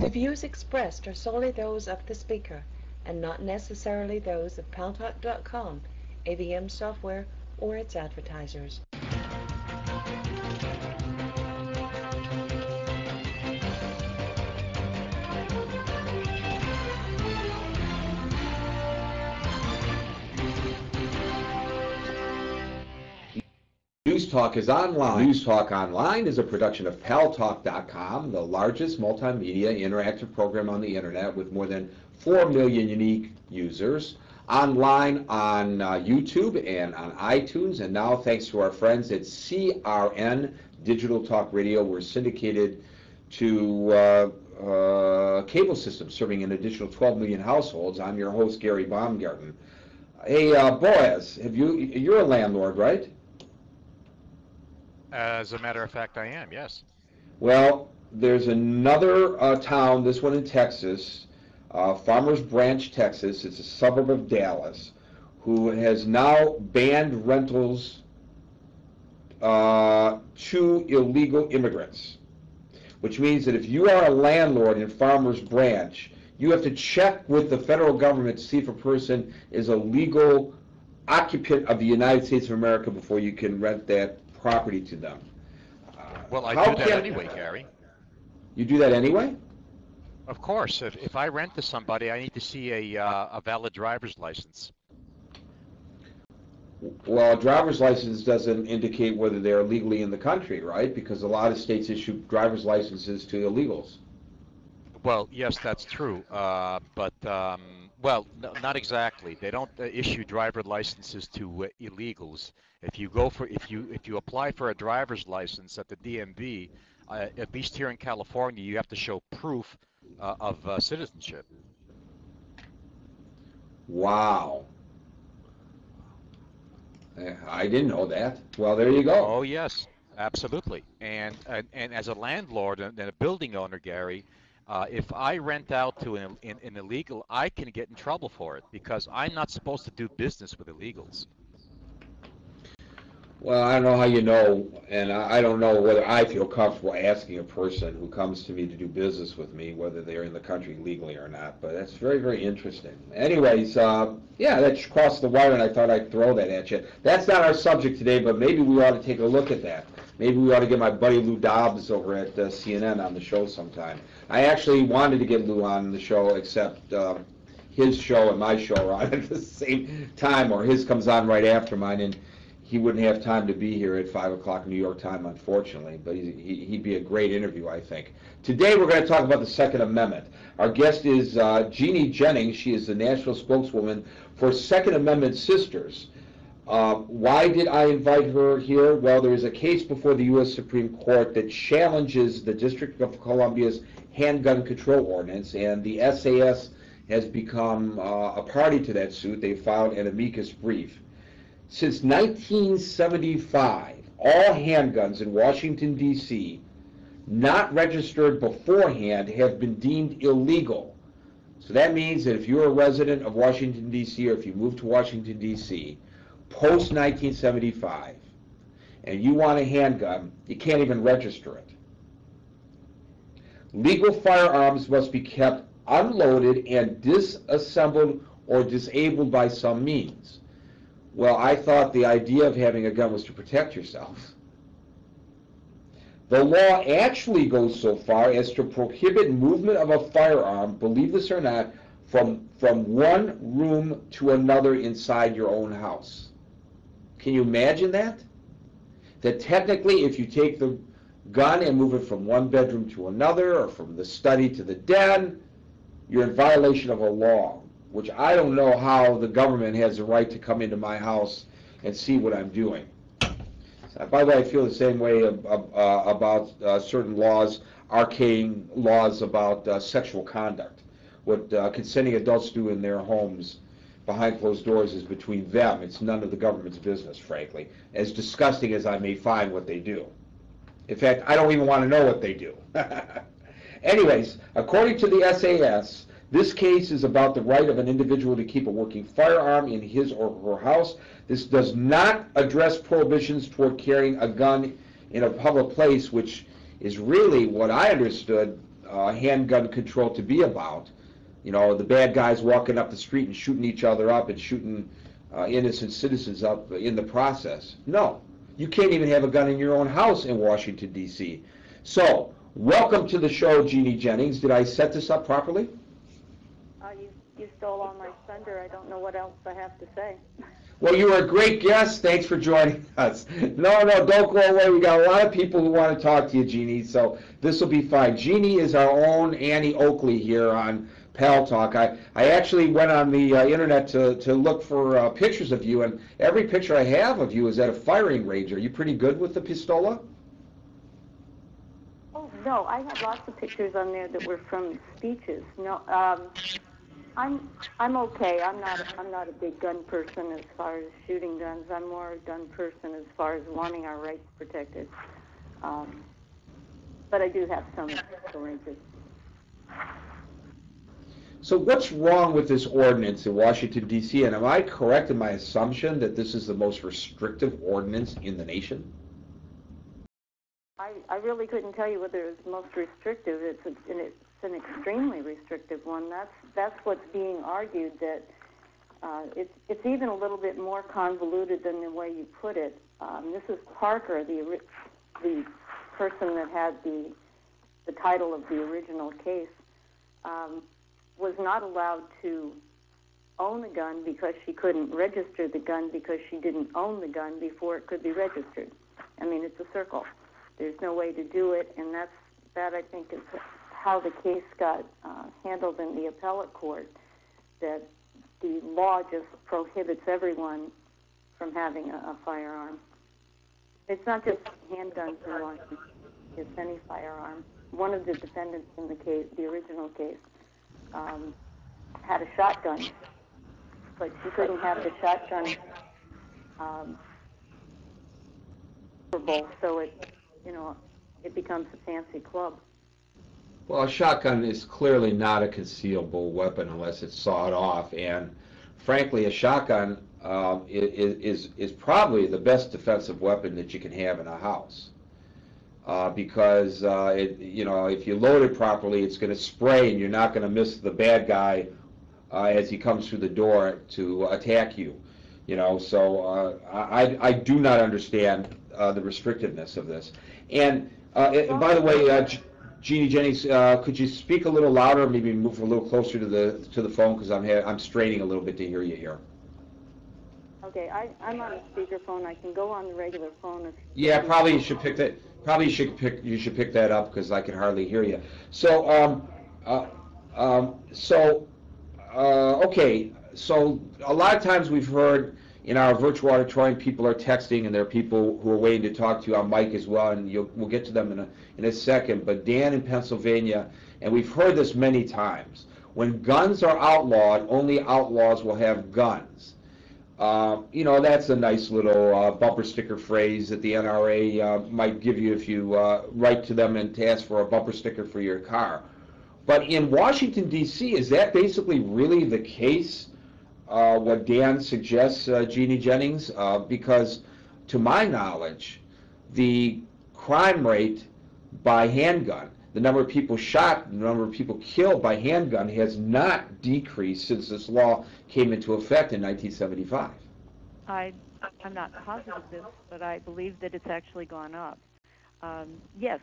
The views expressed are solely those of the speaker and not necessarily those of Paltalk.com, AVM Software, or its advertisers. News Talk is online. News Talk Online is a production of Paltalk.com, the largest multimedia interactive program on the internet with more than 4 million unique users. Online on YouTube and on iTunes, and now thanks to our friends at CRN Digital Talk Radio, we're syndicated to cable systems serving an additional 12 million households. I'm your host, Gary Baumgarten. Hey, Boaz, you're a landlord, right? As a matter of fact, I am, yes. Well, there's another town, this one in Texas, Farmers Branch, Texas. It's a suburb of Dallas, who has now banned rentals to illegal immigrants, which means that if you are a landlord in Farmers Branch, you have to check with the federal government to see if a person is a legal occupant of the United States of America before you can rent that property to them. Well, I do that anyway, Gary. You do that anyway? Of course. If I rent to somebody, I need to see a valid driver's license. Well, a driver's license doesn't indicate whether they're legally in the country, right? Because a lot of states issue driver's licenses to illegals. Well, yes, that's true. But well, no, not exactly. They don't issue driver licenses to illegals. If you apply for a driver's license at the DMV, at least here in California, you have to show proof of citizenship. Wow. I didn't know that. Well, there you go. Oh, yes, absolutely. And as a landlord and a building owner, Gary, if I rent out to an illegal, I can get in trouble for it because I'm not supposed to do business with illegals. Well, I don't know how you know, and I don't know whether I feel comfortable asking a person who comes to me to do business with me whether they're in the country legally or not, but that's very, very interesting. Anyways, yeah, that crossed the wire, and I thought I'd throw that at you. That's not our subject today, but maybe we ought to take a look at that. Maybe we ought to get my buddy Lou Dobbs over at CNN on the show sometime. I actually wanted to get Lou on the show, except his show and my show are on at the same time, or his comes on right after mine, and he wouldn't have time to be here at 5 o'clock New York time, unfortunately, but he'd be a great interview, I think. Today we're going to talk about the Second Amendment. Our guest is Genie Jennings. She is the national spokeswoman for Second Amendment Sisters. Why did I invite her here? Well, there is a case before the U.S. Supreme Court that challenges the District of Columbia's handgun control ordinance, and the SAS has become a party to that suit. They filed an amicus brief. Since 1975, all handguns in Washington, D.C., not registered beforehand have been deemed illegal. So that means that if you're a resident of Washington, D.C., or if you move to Washington, D.C., post-1975, and you want a handgun, you can't even register it. Legal firearms must be kept unloaded and disassembled or disabled by some means. Well, I thought the idea of having a gun was to protect yourself. The law actually goes so far as to prohibit movement of a firearm, believe this or not, from one room to another inside your own house. Can you imagine that? That technically, if you take the gun and move it from one bedroom to another, or from the study to the den, you're in violation of a law, which I don't know how the government has the right to come into my house and see what I'm doing. So, by the way, I feel the same way about certain laws, arcane laws about sexual conduct. What consenting adults do in their homes behind closed doors is between them. It's none of the government's business, frankly, as disgusting as I may find what they do. In fact, I don't even want to know what they do. Anyways, according to the SAS, this case is about the right of an individual to keep a working firearm in his or her house. This does not address prohibitions toward carrying a gun in a public place, which is really what I understood handgun control to be about. You know, the bad guys walking up the street and shooting each other up and shooting innocent citizens up in the process. No, you can't even have a gun in your own house in Washington, D.C. So, welcome to the show, Genie Jennings. Did I set this up properly? You stole all my thunder. I don't know what else I have to say. Well, you were a great guest. Thanks for joining us. No, don't go away. We got a lot of people who want to talk to you, Genie, so this will be fine. Genie is our own Annie Oakley here on Paltalk. I actually went on the internet to look for pictures of you, and every picture I have of you is at a firing range. Are you pretty good with the pistola? Oh, no, I have lots of pictures on there that were from speeches. No, I'm okay. I'm not a big gun person as far as shooting guns. I'm more a gun person as far as wanting our rights protected. But I do have some experiences. So what's wrong with this ordinance in Washington, D.C.? And am I correct in my assumption that this is the most restrictive ordinance in the nation? I really couldn't tell you whether it's most restrictive. It's an extremely restrictive one. That's what's being argued, that it's even a little bit more convoluted than the way you put it. Mrs. Parker, the person that had the title of the original case, was not allowed to own a gun because she couldn't register the gun because she didn't own the gun before it could be registered. I mean, it's a circle. There's no way to do it, and that I think is how the case got handled in the appellate court, that the law just prohibits everyone from having a firearm. It's not just handguns in Washington, it's any firearm. One of the defendants in the case, the original case, had a shotgun, but she couldn't have the shotgun so it becomes a fancy club. Well, a shotgun is clearly not a concealable weapon unless it's sawed off, and frankly, a shotgun is probably the best defensive weapon that you can have in a house, because if you load it properly, it's going to spray, and you're not going to miss the bad guy as he comes through the door to attack you. So I do not understand the restrictiveness of this. And by the way, Genie Jennings, could you speak a little louder, maybe move a little closer to the phone, because I'm straining a little bit to hear you here. Okay, I'm on a speakerphone. I can go on the regular phone. Yeah, probably you should pick that. Probably you should pick that up because I can hardly hear you. So okay. So a lot of times we've heard in our virtual auditorium, people are texting, and there are people who are waiting to talk to you on mic as well, and we'll get to them in a second. But Dan in Pennsylvania, and we've heard this many times, when guns are outlawed, only outlaws will have guns. That's a nice little bumper sticker phrase that the NRA might give you if you write to them and to ask for a bumper sticker for your car. But in Washington, D.C., is that basically really the case? What Dan suggests, Genie Jennings, because to my knowledge, the crime rate by handgun, the number of people shot, the number of people killed by handgun has not decreased since this law came into effect in 1975. I'm not positive of this, but I believe that it's actually gone up. Yes,